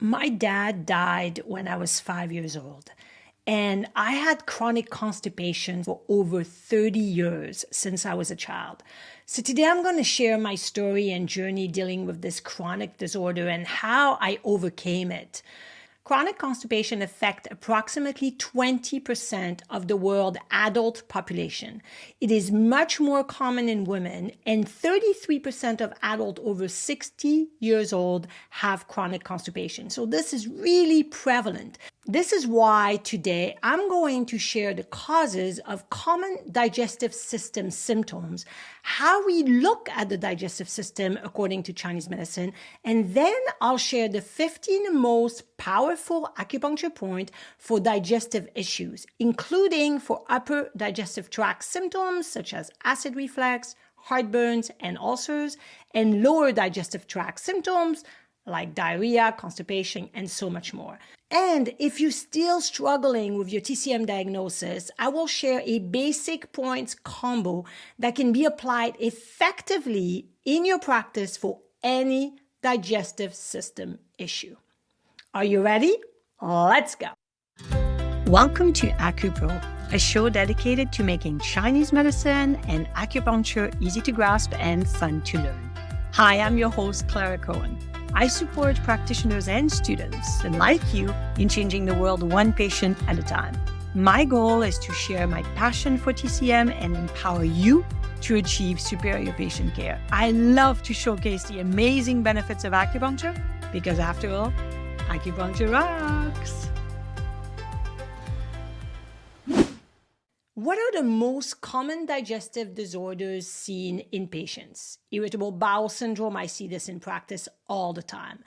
My dad died when I was 5 years old, and I had chronic constipation for over 30 years since I was a child. So today I'm going to share my story and journey dealing with this chronic disorder and how I overcame it. Chronic constipation affects approximately 20% of the world adult population. It is much more common in women, and 33% of adults over 60 years old have chronic constipation. So this is really prevalent. This is why today I'm going to share the causes of common digestive system symptoms, how we look at the digestive system according to Chinese medicine, and then I'll share the 15 most powerful acupuncture points for digestive issues, including for upper digestive tract symptoms such as acid reflux, heartburns, and ulcers, and lower digestive tract symptoms like diarrhea, constipation, and so much more. And if you're still struggling with your TCM diagnosis, I will share a basic points combo that can be applied effectively in your practice for any digestive system issue. Are you ready? Let's go. Welcome to AcuPro, a show dedicated to making Chinese medicine and acupuncture easy to grasp and fun to learn. Hi, I'm your host, Clara Cohen. I support practitioners and students like you in changing the world one patient at a time. My goal is to share my passion for TCM and empower you to achieve superior patient care. I love to showcase the amazing benefits of acupuncture because after all, acupuncture rocks. What are the most common digestive disorders seen in patients? Irritable bowel syndrome, I see this in practice all the time.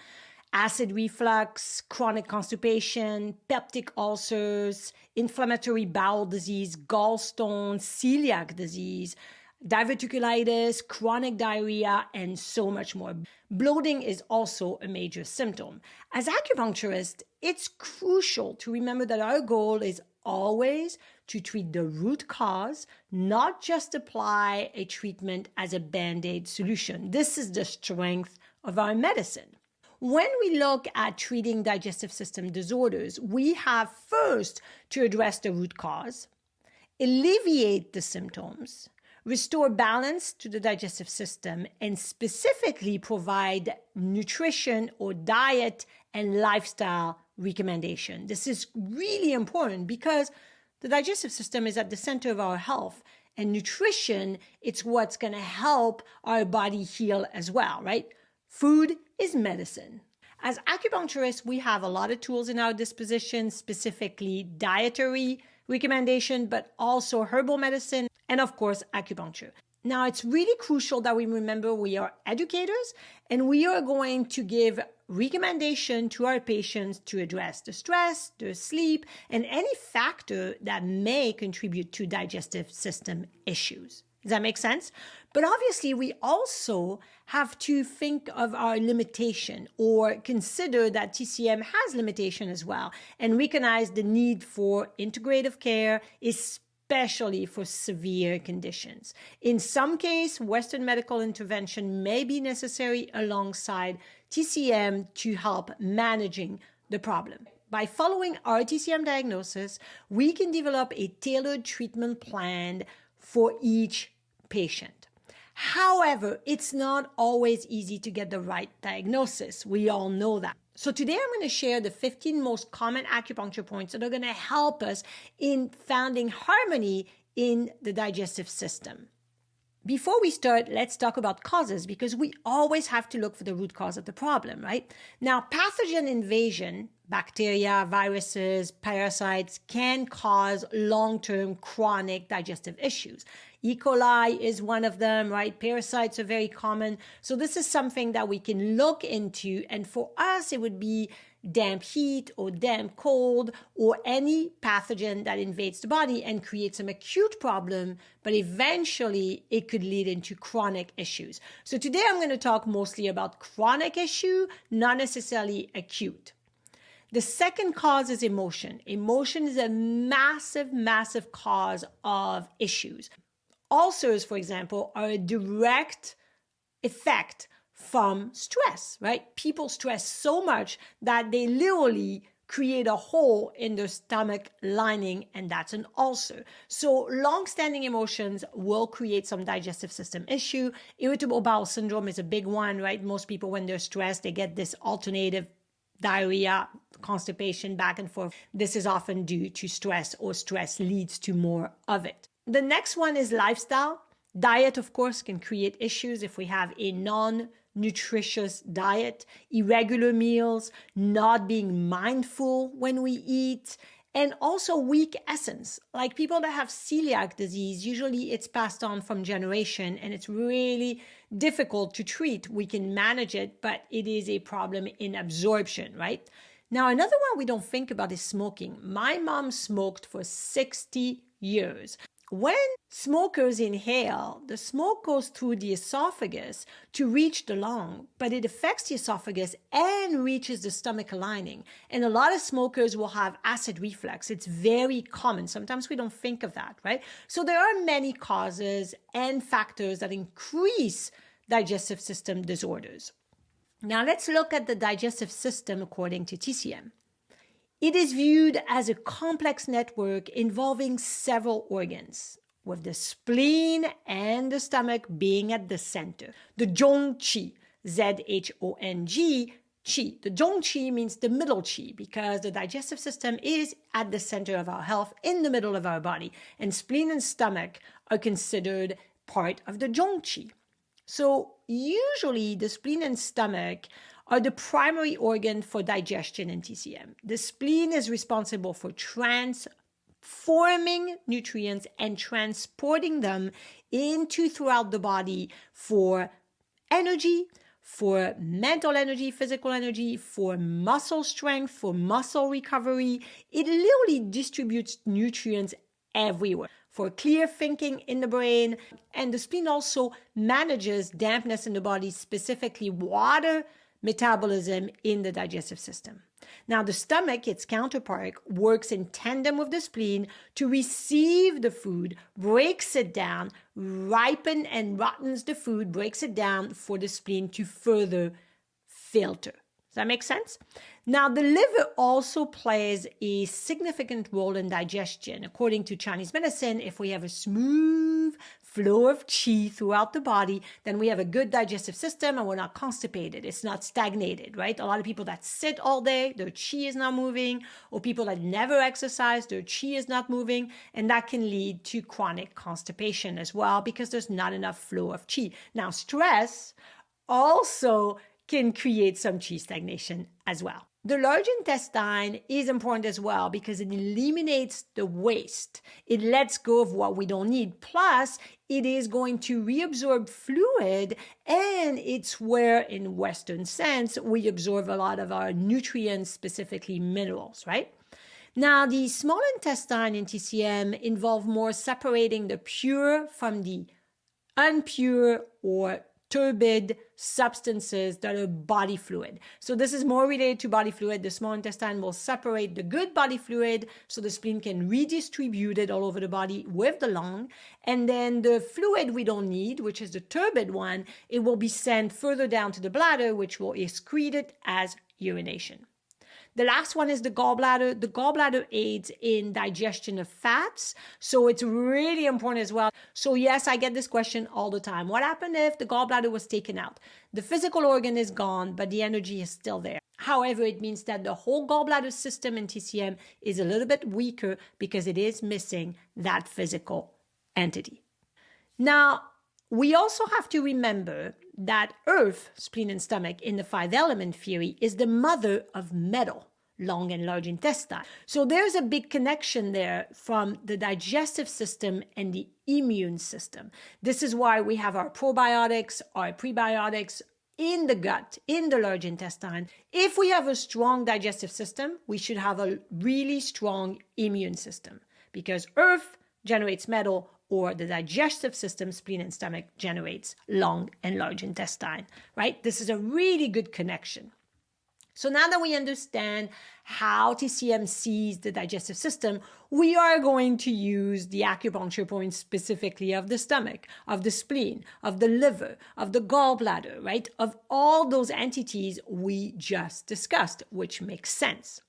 Acid reflux, chronic constipation, peptic ulcers, inflammatory bowel disease, gallstones, celiac disease, diverticulitis, chronic diarrhea, and so much more. Bloating is also a major symptom. As acupuncturists, it's crucial to remember that our goal is always to treat the root cause, not just apply a treatment as a band-aid solution. This is the strength of our medicine. When we look at treating digestive system disorders, we have first to address the root cause, alleviate the symptoms, restore balance to the digestive system, and specifically provide nutrition or diet and lifestyle recommendation. This is really important because the digestive system is at the center of our health, and nutrition, it's what's going to help our body heal as well, right? Food is medicine. As acupuncturists, we have a lot of tools in our disposition, specifically dietary recommendation, but also herbal medicine, and of course, acupuncture. Now, it's really crucial that we remember we are educators and we are going to give recommendation to our patients to address the stress, the sleep, and any factor that may contribute to digestive system issues. Does that make sense? But obviously, we also have to think of our limitation or consider that TCM has limitation as well and recognize the need for integrative care, especially for severe conditions. In some cases, Western medical intervention may be necessary alongside TCM to help managing the problem. By following our TCM diagnosis, we can develop a tailored treatment plan for each patient. However, it's not always easy to get the right diagnosis. We all know that. So today I'm going to share the 15 most common acupuncture points that are going to help us in finding harmony in the digestive system. Before we start, let's talk about causes because we always have to look for the root cause of the problem, right? Now, pathogen invasion, bacteria, viruses, parasites can cause long-term chronic digestive issues. E. coli is one of them, right? Parasites are very common. So this is something that we can look into. And for us, it would be damp heat or damp cold or any pathogen that invades the body and creates some acute problem, but eventually it could lead into chronic issues. So today I'm going to talk mostly about chronic issue, not necessarily acute. The second cause is emotion. Emotion is a massive, massive cause of issues. Ulcers, for example, are a direct effect from stress, right? People stress so much that they literally create a hole in their stomach lining, and that's an ulcer. So long-standing emotions will create some digestive system issue. Irritable bowel syndrome is a big one, right? Most people, when they're stressed, they get this alternative diarrhea, constipation, back and forth. This is often due to stress, or stress leads to more of it. The next one is lifestyle. Diet, of course, can create issues if we have a non-nutritious diet, irregular meals, not being mindful when we eat, and also weak essence. Like people that have celiac disease, usually it's passed on from generation and it's really difficult to treat. We can manage it, but it is a problem in absorption, right? Now, another one we don't think about is smoking. My mom smoked for 60 years. When smokers inhale, the smoke goes through the esophagus to reach the lung, but it affects the esophagus and reaches the stomach lining. And a lot of smokers will have acid reflux. It's very common. Sometimes we don't think of that, right? So there are many causes and factors that increase digestive system disorders. Now let's look at the digestive system according to TCM. It is viewed as a complex network involving several organs, with the spleen and the stomach being at the center. The zhong-qi, Z-H-O-N-G, qi. The zhong-qi means the middle qi, because the digestive system is at the center of our health, in the middle of our body, and spleen and stomach are considered part of the zhong-qi. So usually the spleen and stomach are the primary organ for digestion in TCM. The spleen is responsible for transforming nutrients and transporting them throughout the body for energy, for mental energy, physical energy, for muscle strength, for muscle recovery. It literally distributes nutrients everywhere for clear thinking in the brain. And the spleen also manages dampness in the body, specifically water metabolism in the digestive system. Now, the stomach, its counterpart, works in tandem with the spleen to receive the food, breaks it down, ripen and rottens the food, breaks it down for the spleen to further filter. Does that make sense? Now, the liver also plays a significant role in digestion. According to Chinese medicine, if we have a smooth flow of qi throughout the body, then we have a good digestive system and we're not constipated. It's not stagnated, right? A lot of people that sit all day, their qi is not moving, or people that never exercise, their qi is not moving, and that can lead to chronic constipation as well because there's not enough flow of qi. Now, stress also can create some qi stagnation as well. The large intestine is important as well because it eliminates the waste. It lets go of what we don't need. Plus, it is going to reabsorb fluid, and it's where, in Western sense, we absorb a lot of our nutrients, specifically minerals, right? Now, the small intestine in TCM involve more separating the pure from the unpure or turbid substances that are body fluid. So this is more related to body fluid. The small intestine will separate the good body fluid so the spleen can redistribute it all over the body with the lung. And then the fluid we don't need, which is the turbid one, it will be sent further down to the bladder, which will excrete it as urination. The last one is the gallbladder. The gallbladder aids in digestion of fats, so it's really important as well. So yes, I get this question all the time. What happened if the gallbladder was taken out? The physical organ is gone, but the energy is still there. However, it means that the whole gallbladder system in TCM is a little bit weaker because it is missing that physical entity. Now, we also have to remember that earth, spleen and stomach, in the 5-element theory, is the mother of metal, lung and large intestine. So there's a big connection there from the digestive system and the immune system. This is why we have our probiotics, our prebiotics in the gut, in the large intestine. If we have a strong digestive system, we should have a really strong immune system because earth generates metal, or the digestive system, spleen and stomach, generates lung and large intestine, right? This is a really good connection. So now that we understand how TCM sees the digestive system, we are going to use the acupuncture points specifically of the stomach, of the spleen, of the liver, of the gallbladder, right? Of all those entities we just discussed, which makes sense.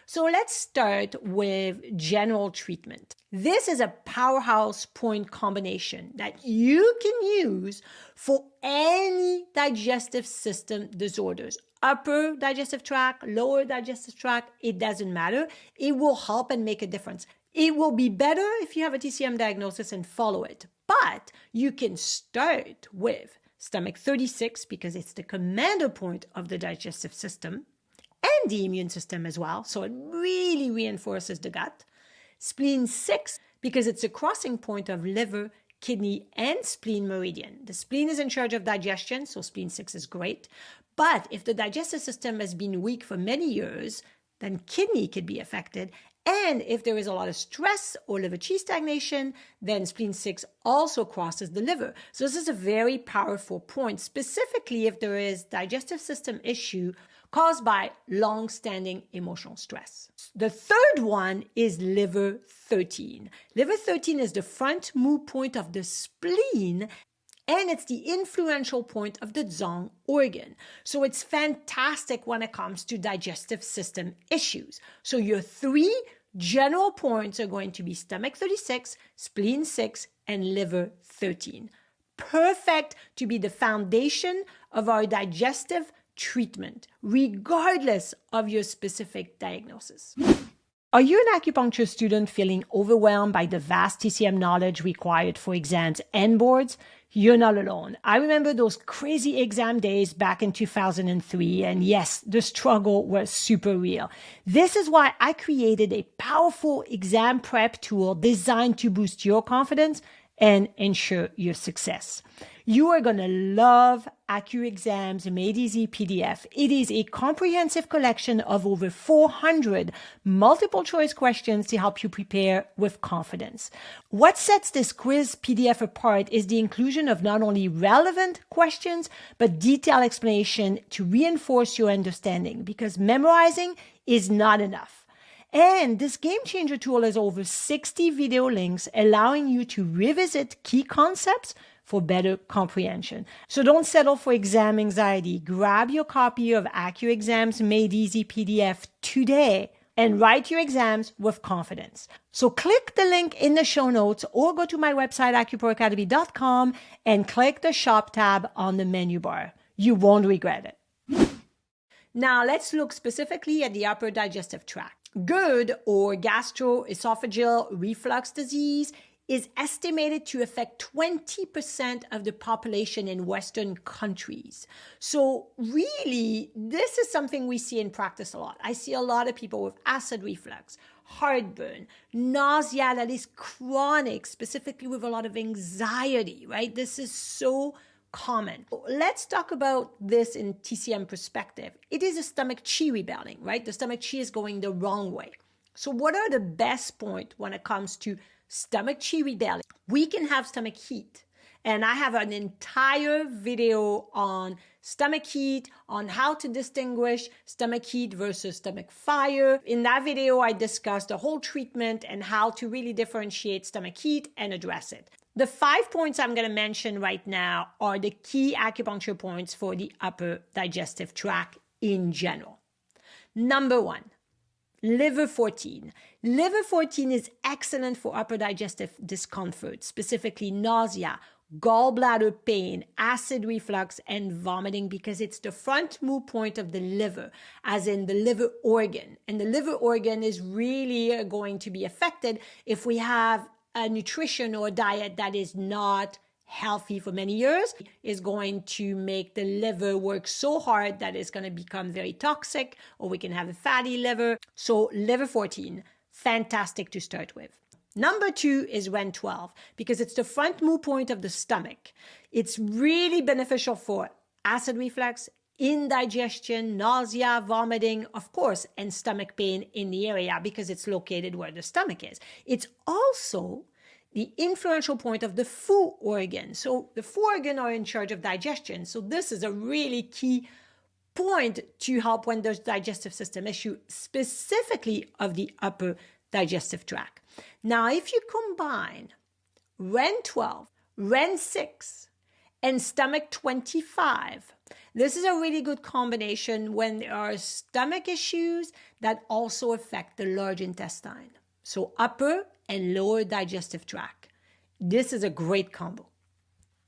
So let's start with general treatment. This is a powerhouse point combination that you can use for any digestive system disorders. Upper digestive tract, lower digestive tract, it doesn't matter. It will help and make a difference. It will be better if you have a TCM diagnosis and follow it. But you can start with stomach 36 because it's the commander point of the digestive system and the immune system as well. So it really reinforces the gut. Spleen 6 because it's a crossing point of liver, kidney, and spleen meridian. The spleen is in charge of digestion, so spleen 6 is great. But if the digestive system has been weak for many years, then kidney could be affected. And if there is a lot of stress or liver qi stagnation, then spleen 6 also crosses the liver. So this is a very powerful point, specifically if there is digestive system issue caused by long-standing emotional stress. The third one is liver 13. Liver 13 is the front move point of the spleen, and it's the influential point of the zong organ. So it's fantastic when it comes to digestive system issues. So your three general points are going to be stomach 36, spleen 6, and liver 13. Perfect to be the foundation of our digestive treatment, regardless of your specific diagnosis. Are you an acupuncture student feeling overwhelmed by the vast TCM knowledge required for exams and boards? You're not alone. I remember those crazy exam days back in 2003, and yes, the struggle was super real. This is why I created a powerful exam prep tool designed to boost your confidence and ensure your success. You are going to love AcuExam's Made Easy PDF. It is a comprehensive collection of over 400 multiple choice questions to help you prepare with confidence. What sets this quiz PDF apart is the inclusion of not only relevant questions, but detailed explanation to reinforce your understanding, because memorizing is not enough. And this game changer tool has over 60 video links allowing you to revisit key concepts for better comprehension. So don't settle for exam anxiety. Grab your copy of AcuExam's Made Easy PDF today and write your exams with confidence. So click the link in the show notes or go to my website, AcuProAcademy.com, and click the shop tab on the menu bar. You won't regret it. Now let's look specifically at the upper digestive tract. GERD, or gastroesophageal reflux disease, is estimated to affect 20% of the population in Western countries. So really, this is something we see in practice a lot. I see a lot of people with acid reflux, heartburn, nausea that is chronic, specifically with a lot of anxiety, right? This is so common. Let's talk about this in TCM perspective. It is a stomach qi rebelling, right? The stomach qi is going the wrong way. So what are the best points when it comes to stomach qi rebelling? We can have stomach heat. And I have an entire video on stomach heat, on how to distinguish stomach heat versus stomach fire. In that video, I discussed the whole treatment and how to really differentiate stomach heat and address it. The 5 points I'm going to mention right now are the key acupuncture points for the upper digestive tract in general. Number 1, liver 14. Liver 14 is excellent for upper digestive discomfort, specifically nausea, gallbladder pain, acid reflux, and vomiting, because it's the front move point of the liver, as in the liver organ. And the liver organ is really going to be affected if we have a nutrition or a diet that is not healthy for many years. Is going to make the liver work so hard that it's going to become very toxic, or we can have a fatty liver. So liver 14, fantastic to start with. Number 2 is REN 12, because it's the front move point of the stomach. It's really beneficial for acid reflux, indigestion, nausea, vomiting, of course, and stomach pain in the area because it's located where the stomach is. It's also the influential point of the fu organ. So the fu organ are in charge of digestion. So this is a really key point to help when there's digestive system issue, specifically of the upper digestive tract. Now, if you combine REN 12, REN 6, and stomach 25, this is a really good combination when there are stomach issues that also affect the large intestine. So upper and lower digestive tract. This is a great combo.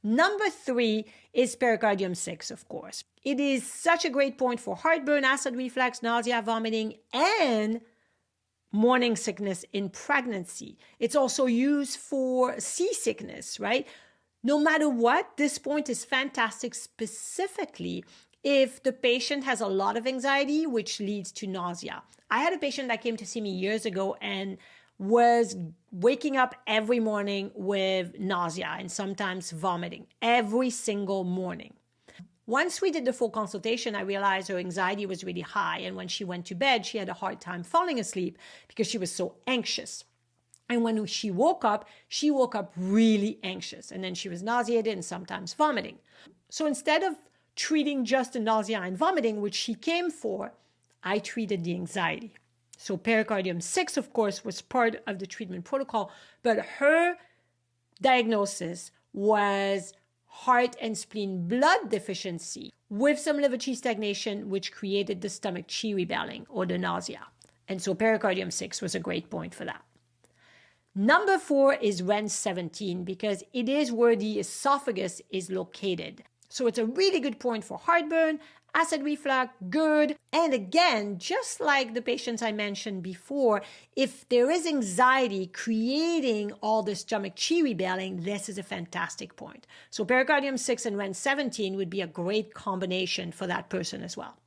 Number 3 is pericardium 6, of course. It is such a great point for heartburn, acid reflux, nausea, vomiting, and morning sickness in pregnancy. It's also used for seasickness, right? No matter what, this point is fantastic, specifically if the patient has a lot of anxiety, which leads to nausea. I had a patient that came to see me years ago and was waking up every morning with nausea and sometimes vomiting every single morning. Once we did the full consultation, I realized her anxiety was really high. And when she went to bed, she had a hard time falling asleep because she was so anxious. And when she woke up really anxious. And then she was nauseated and sometimes vomiting. So instead of treating just the nausea and vomiting, which she came for, I treated the anxiety. So pericardium 6, of course, was part of the treatment protocol, but her diagnosis was heart and spleen blood deficiency with some liver qi stagnation, which created the stomach qi rebelling or the nausea. And so pericardium 6 was a great point for that. Number 4 is REN 17 because it is where the esophagus is located. So it's a really good point for heartburn, acid reflux, gerd, and again, just like the patients I mentioned before, if there is anxiety creating all the stomach qi rebelling, this is a fantastic point. So pericardium 6 and REN 17 would be a great combination for that person as well.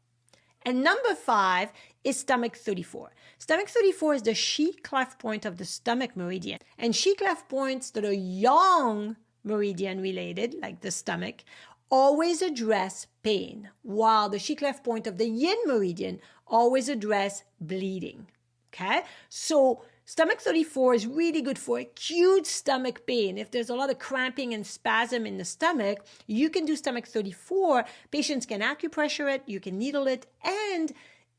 And number 5 is stomach 34. Stomach 34 is the chi cleft point of the stomach meridian. And chi cleft points that are yang meridian related, like the stomach, always address pain, while the chi cleft point of the yin meridian always address bleeding. Okay? So stomach 34 is really good for acute stomach pain. If there's a lot of cramping and spasm in the stomach, you can do stomach 34. Patients can acupressure it, you can needle it, and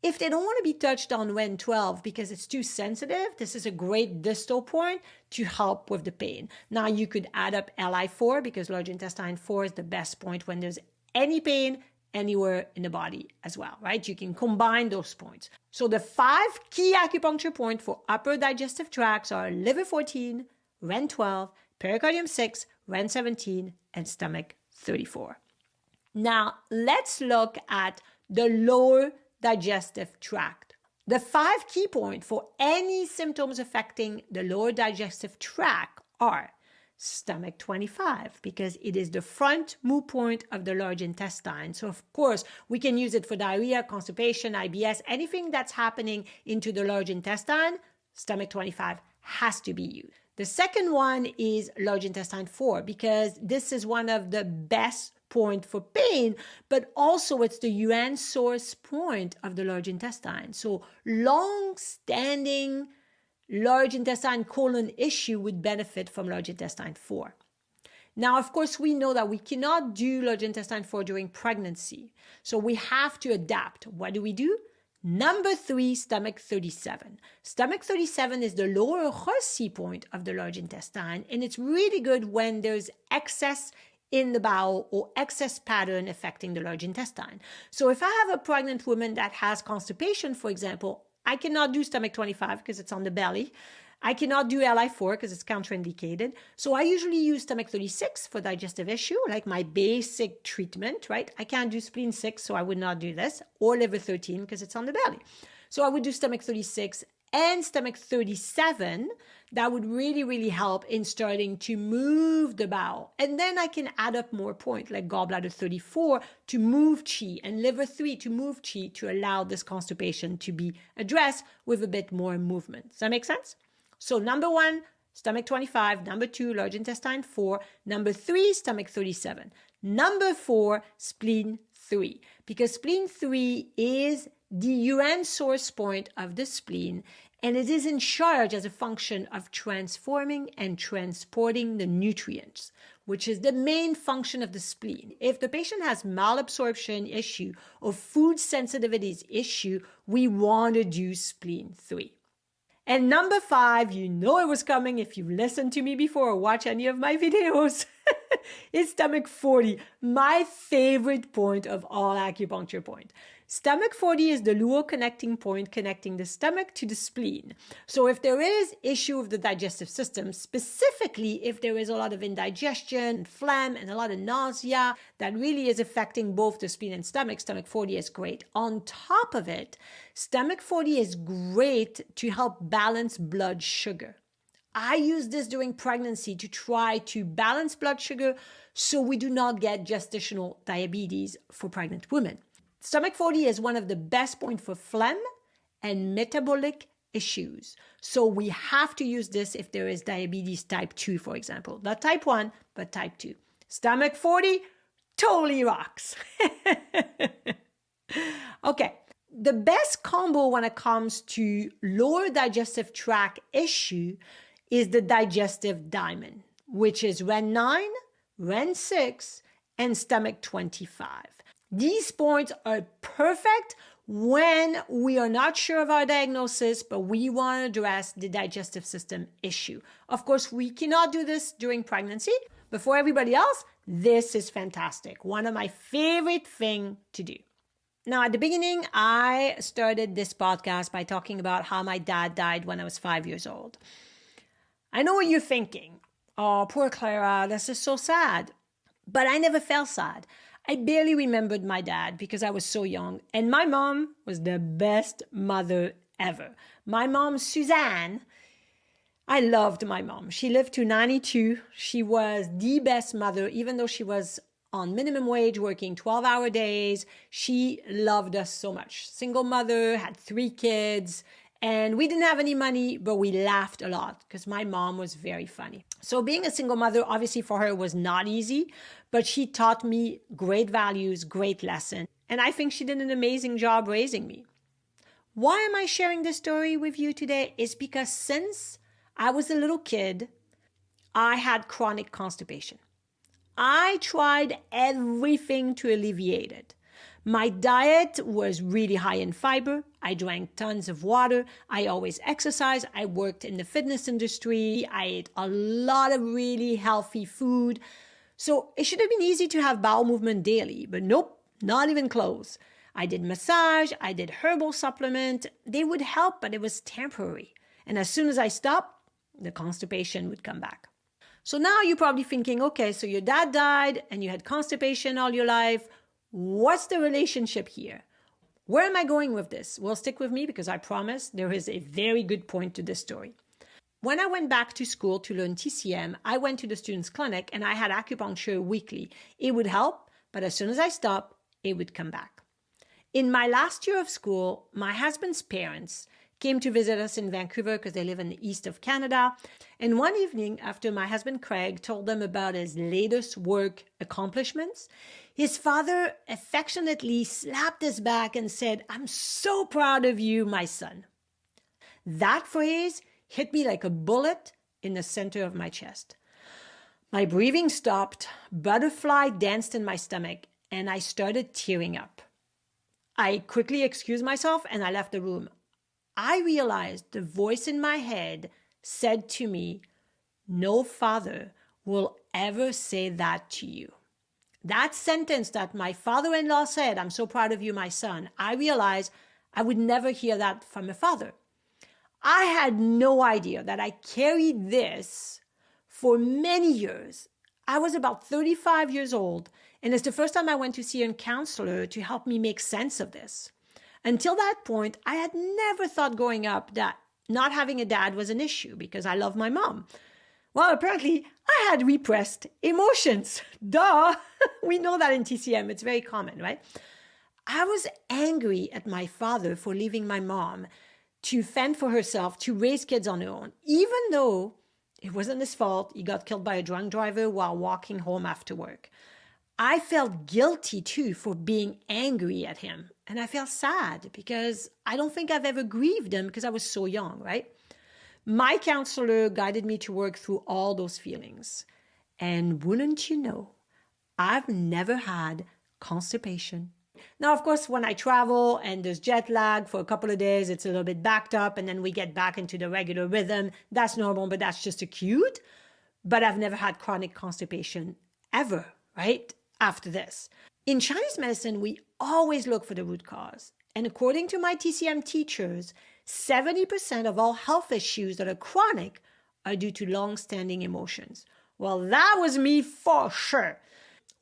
if they don't want to be touched on REN 12 because it's too sensitive, this is a great distal point to help with the pain. Now you could add up Li4 because large intestine 4 is the best point when there's any pain anywhere in the body as well, right? You can combine those points. So the 5 key acupuncture points for upper digestive tracts are liver 14, REN 12, pericardium 6, REN 17, and stomach 34. Now let's look at the lower digestive tract. The 5 key points for any symptoms affecting the lower digestive tract are stomach 25, because it is the front move point of the large intestine. So of course, we can use it for diarrhea, constipation, IBS, anything that's happening into the large intestine, stomach 25 has to be used. The second one is large intestine 4, because this is one of the best point for pain, but also it's the yuan source point of the large intestine. So long-standing large intestine colon issue would benefit from large intestine 4. Now, of course, we know that we cannot do large intestine 4 during pregnancy. So we have to adapt. What do? Number 3, stomach 37. Stomach 37 is the lower Rossi point of the large intestine, and it's really good when there's excess in the bowel or excess pattern affecting the large intestine. So if I have a pregnant woman that has constipation, for example, I cannot do stomach 25 because it's on the belly. I cannot do Li4 because it's contraindicated. So I usually use stomach 36 for digestive issue, like my basic treatment, right? I can't do spleen 6, so I would not do this, or liver 13 because it's on the belly. So I would do stomach 36 and stomach 37. That would really, really help in starting to move the bowel. And then I can add up more points, like gallbladder 34 to move qi and liver 3 to move qi to allow this constipation to be addressed with a bit more movement. Does that make sense? So number 1, stomach 25. Number 2, large intestine 4. Number 3, stomach 37. Number 4, spleen 3. Because spleen 3 is the yuan source point of the spleen, and it is in charge as a function of transforming and transporting the nutrients, which is the main function of the spleen. If the patient has malabsorption issue or food sensitivities issue, we want to do spleen 3. And number 5, you know it was coming if you've listened to me before or watched any of my videos, is stomach 40, my favorite point of all acupuncture points. Stomach 40 is the luau connecting point connecting the stomach to the spleen. So if there is issue of the digestive system, specifically if there is a lot of indigestion, phlegm, and a lot of nausea, that really is affecting both the spleen and stomach, stomach 40 is great. On top of it, stomach 40 is great to help balance blood sugar. I use this during pregnancy to try to balance blood sugar so we do not get gestational diabetes for pregnant women. Stomach 40 is one of the best points for phlegm and metabolic issues. So we have to use this if there is diabetes type 2, for example. Not type 1, but type 2. Stomach 40 totally rocks. Okay. The best combo when it comes to lower digestive tract issue is the digestive diamond, which is REN 9, REN 6, and stomach 25. These points are perfect when we are not sure of our diagnosis, but we want to address the digestive system issue. Of course, we cannot do this during pregnancy, but for everybody else, this is fantastic. One of my favorite things to do. Now, at the beginning, I started this podcast by talking about how my dad died when I was 5 years old. I know what you're thinking. Oh, poor Clara, this is so sad. But I never felt sad. I barely remembered my dad because I was so young. And my mom was the best mother ever. My mom, Suzanne, I loved my mom. She lived to 92. She was the best mother, even though she was on minimum wage, working 12-hour days. She loved us so much. Single mother, had 3 kids. And we didn't have any money, but we laughed a lot because my mom was very funny. So being a single mother, obviously for her was not easy, but she taught me great values, great lessons. And I think she did an amazing job raising me. Why am I sharing this story with you today? It's because since I was a little kid, I had chronic constipation. I tried everything to alleviate it. My diet was really high in fiber. I drank tons of water. I always exercised. I worked in the fitness industry. I ate a lot of really healthy food. So it should have been easy to have bowel movement daily, but nope, not even close. I did massage. I did herbal supplement. They would help, but it was temporary. And as soon as I stopped, the constipation would come back. So now you're probably thinking, okay, so your dad died and you had constipation all your life. What's the relationship here? Where am I going with this? Well, stick with me because I promise there is a very good point to this story. When I went back to school to learn TCM, I went to the student's clinic and I had acupuncture weekly. It would help, but as soon as I stopped, it would come back. In my last year of school, my husband's parents came to visit us in Vancouver because they live in the east of Canada. And one evening, after my husband Craig told them about his latest work accomplishments, his father affectionately slapped his back and said, "I'm so proud of you, my son." That phrase hit me like a bullet in the center of my chest. My breathing stopped, butterfly danced in my stomach, and I started tearing up. I quickly excused myself and I left the room. I realized the voice in my head said to me, "No father will ever say that to you." That sentence that my father-in-law said, "I'm so proud of you, my son," I realized I would never hear that from a father. I had no idea that I carried this for many years. I was about 35 years old, and it's the first time I went to see a counselor to help me make sense of this. Until that point, I had never thought growing up that not having a dad was an issue because I love my mom. Well, apparently, I had repressed emotions. Duh! We know that in TCM. It's very common, right? I was angry at my father for leaving my mom to fend for herself, to raise kids on her own, even though it wasn't his fault. He got killed by a drunk driver while walking home after work. I felt guilty too for being angry at him. And I felt sad because I don't think I've ever grieved him because I was so young, right? My counselor guided me to work through all those feelings. And wouldn't you know, I've never had constipation. Now, of course, when I travel and there's jet lag for a couple of days, it's a little bit backed up and then we get back into the regular rhythm. That's normal, but that's just acute. But I've never had chronic constipation ever, right? After this. In Chinese medicine, we always look for the root cause. And according to my TCM teachers, 70% of all health issues that are chronic are due to long-standing emotions. Well, that was me for sure.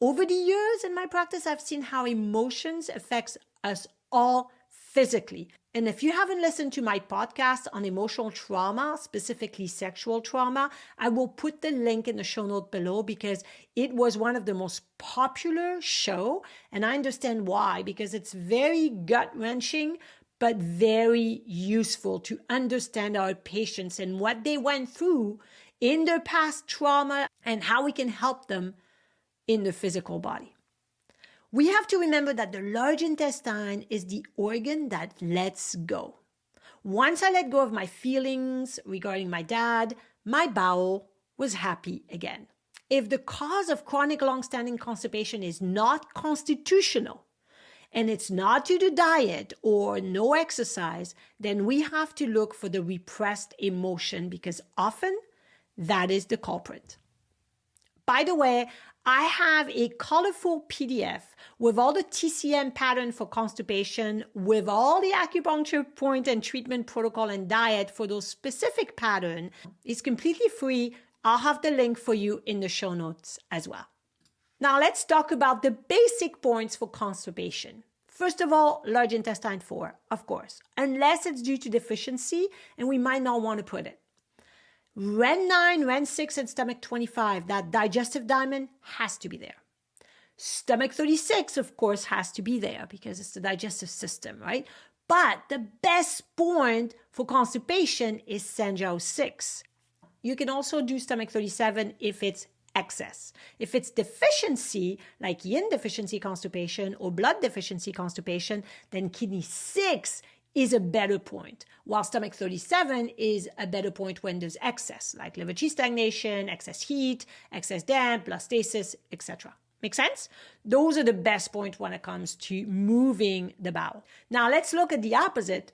Over the years in my practice, I've seen how emotions affects us all physically. And if you haven't listened to my podcast on emotional trauma, specifically sexual trauma, I will put the link in the show note below because it was one of the most popular show. And I understand why, because it's very gut-wrenching, but very useful to understand our patients and what they went through in their past trauma and how we can help them in the physical body. We have to remember that the large intestine is the organ that lets go. Once I let go of my feelings regarding my dad, my bowel was happy again. If the cause of chronic long-standing constipation is not constitutional, and it's not due to diet or no exercise, then we have to look for the repressed emotion because often that is the culprit. By the way, I have a colorful PDF with all the TCM pattern for constipation, with all the acupuncture point and treatment protocol and diet for those specific pattern. It's completely free. I'll have the link for you in the show notes as well. Now let's talk about the basic points for constipation. First of all, large intestine 4, of course, unless it's due to deficiency, and we might not want to put it. Ren 9, Ren 6, and stomach 25, that digestive diamond has to be there. Stomach 36, of course, has to be there because it's the digestive system, right? But the best point for constipation is Sanjiao 6. You can also do stomach 37 if it's excess. If it's deficiency, like yin deficiency constipation or blood deficiency constipation, then kidney 6 is a better point, while stomach 37 is a better point when there's excess, like liver qi stagnation, excess heat, excess damp, blood stasis, etc. Make sense? Those are the best points when it comes to moving the bowel. Now let's look at the opposite,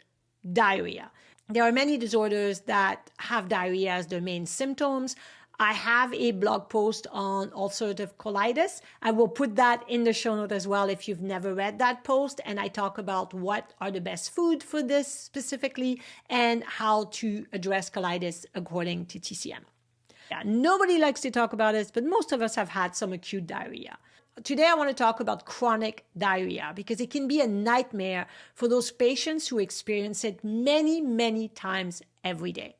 diarrhea. There are many disorders that have diarrhea as their main symptoms. I have a blog post on ulcerative colitis. I will put that in the show note as well if you've never read that post. And I talk about what are the best food for this specifically and how to address colitis according to TCM. Yeah, nobody likes to talk about this, but most of us have had some acute diarrhea. Today, I want to talk about chronic diarrhea because it can be a nightmare for those patients who experience it many, many times every day.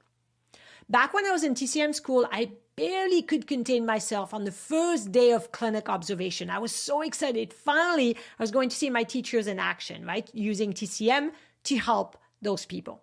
Back when I was in TCM school, I barely could contain myself on the first day of clinic observation. I was so excited. Finally, I was going to see my teachers in action, right? Using TCM to help those people.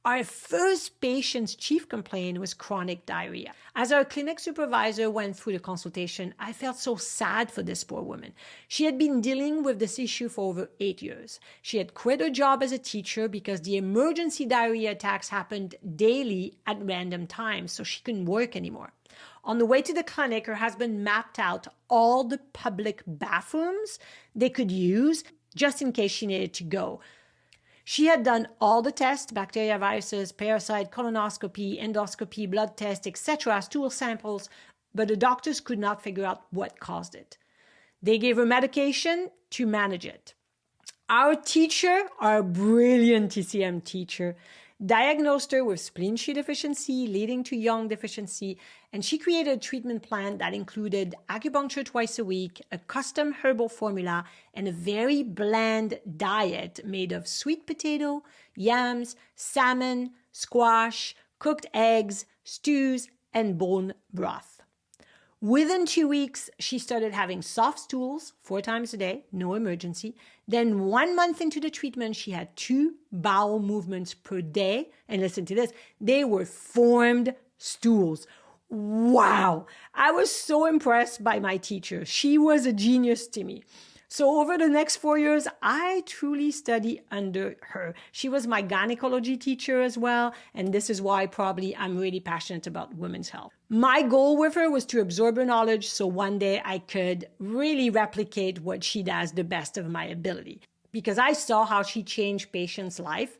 Our first patient's chief complaint was chronic diarrhea. As our clinic supervisor went through the consultation, I felt so sad for this poor woman. She had been dealing with this issue for over 8 years. She had quit her job as a teacher because the emergency diarrhea attacks happened daily at random times, so she couldn't work anymore. On the way to the clinic, her husband mapped out all the public bathrooms they could use just in case she needed to go. She had done all the tests, bacteria, viruses, parasite, colonoscopy, endoscopy, blood tests, etc., stool samples, but the doctors could not figure out what caused it. They gave her medication to manage it. Our teacher, our brilliant TCM teacher, diagnosed her with spleen Qi deficiency leading to yang deficiency, and she created a treatment plan that included acupuncture twice a week, a custom herbal formula, and a very bland diet made of sweet potato, yams, salmon, squash, cooked eggs, stews, and bone broth. Within 2 weeks, she started having soft stools 4 times a day, no emergency. Then 1 month into the treatment, she had 2 bowel movements per day. And listen to this, they were formed stools. Wow, I was so impressed by my teacher. She was a genius to me. So over the next 4 years, I truly studied under her. She was my gynecology teacher as well, and this is why probably I'm really passionate about women's health. My goal with her was to absorb her knowledge so one day I could really replicate what she does the best of my ability. Because I saw how she changed patients' life,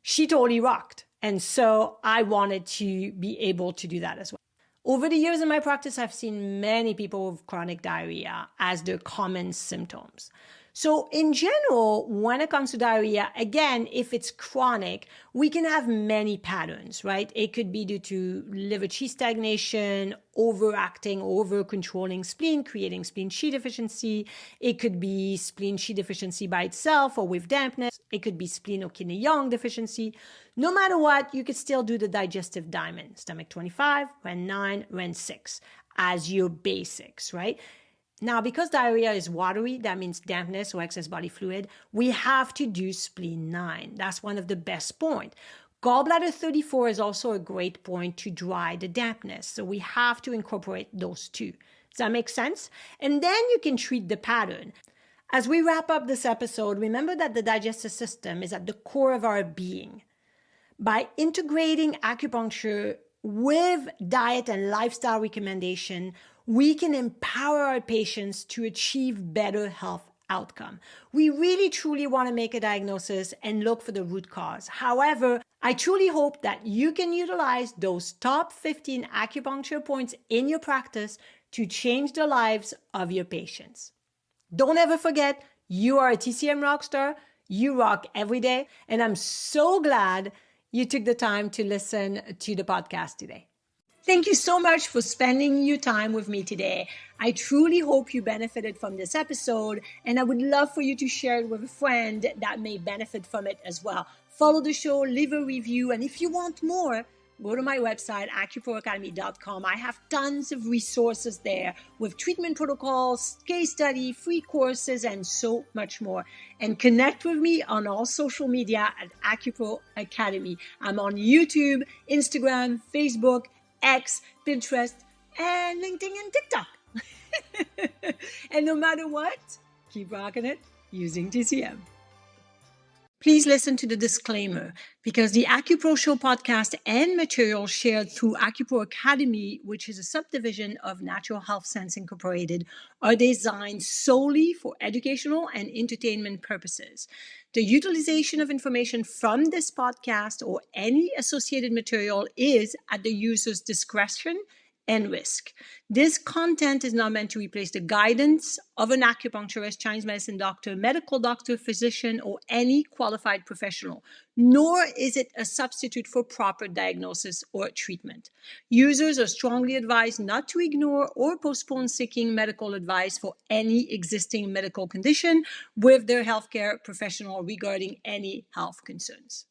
she totally rocked. And so I wanted to be able to do that as well. Over the years in my practice, I've seen many people with chronic diarrhea as their common symptoms. So in general, when it comes to diarrhea, again, if it's chronic, we can have many patterns, right? It could be due to liver qi stagnation, overacting, over-controlling spleen, creating spleen qi deficiency. It could be spleen qi deficiency by itself or with dampness. It could be spleen or kidney yang deficiency. No matter what, you could still do the digestive diamond, stomach 25, Ren 9, Ren 6 as your basics, right? Now, because diarrhea is watery, that means dampness or excess body fluid, we have to do spleen 9. That's one of the best points. Gallbladder 34 is also a great point to dry the dampness. So we have to incorporate those two. Does that make sense? And then you can treat the pattern. As we wrap up this episode, remember that the digestive system is at the core of our being. By integrating acupuncture with diet and lifestyle recommendation, we can empower our patients to achieve better health outcome. We really truly want to make a diagnosis and look for the root cause. However, I truly hope that you can utilize those top 15 acupuncture points in your practice to change the lives of your patients. Don't ever forget, you are a TCM rockstar. You rock every day. And I'm so glad you took the time to listen to the podcast today. Thank you so much for spending your time with me today. I truly hope you benefited from this episode, and I would love for you to share it with a friend that may benefit from it as well. Follow the show, leave a review, and if you want more, go to my website, AcuProAcademy.com. I have tons of resources there with treatment protocols, case study, free courses, and so much more. And connect with me on all social media at AcuPro Academy. I'm on YouTube, Instagram, Facebook, X, Pinterest, and LinkedIn and TikTok. And no matter what, keep rocking it using TCM. Please listen to the disclaimer because the AcuPro Show podcast and material shared through AcuPro Academy, which is a subdivision of Natural Health Sense Incorporated, are designed solely for educational and entertainment purposes. The utilization of information from this podcast or any associated material is at the user's discretion and risk. This content is not meant to replace the guidance of an acupuncturist, Chinese medicine doctor, medical doctor, physician, or any qualified professional, nor is it a substitute for proper diagnosis or treatment. Users are strongly advised not to ignore or postpone seeking medical advice for any existing medical condition with their healthcare professional regarding any health concerns.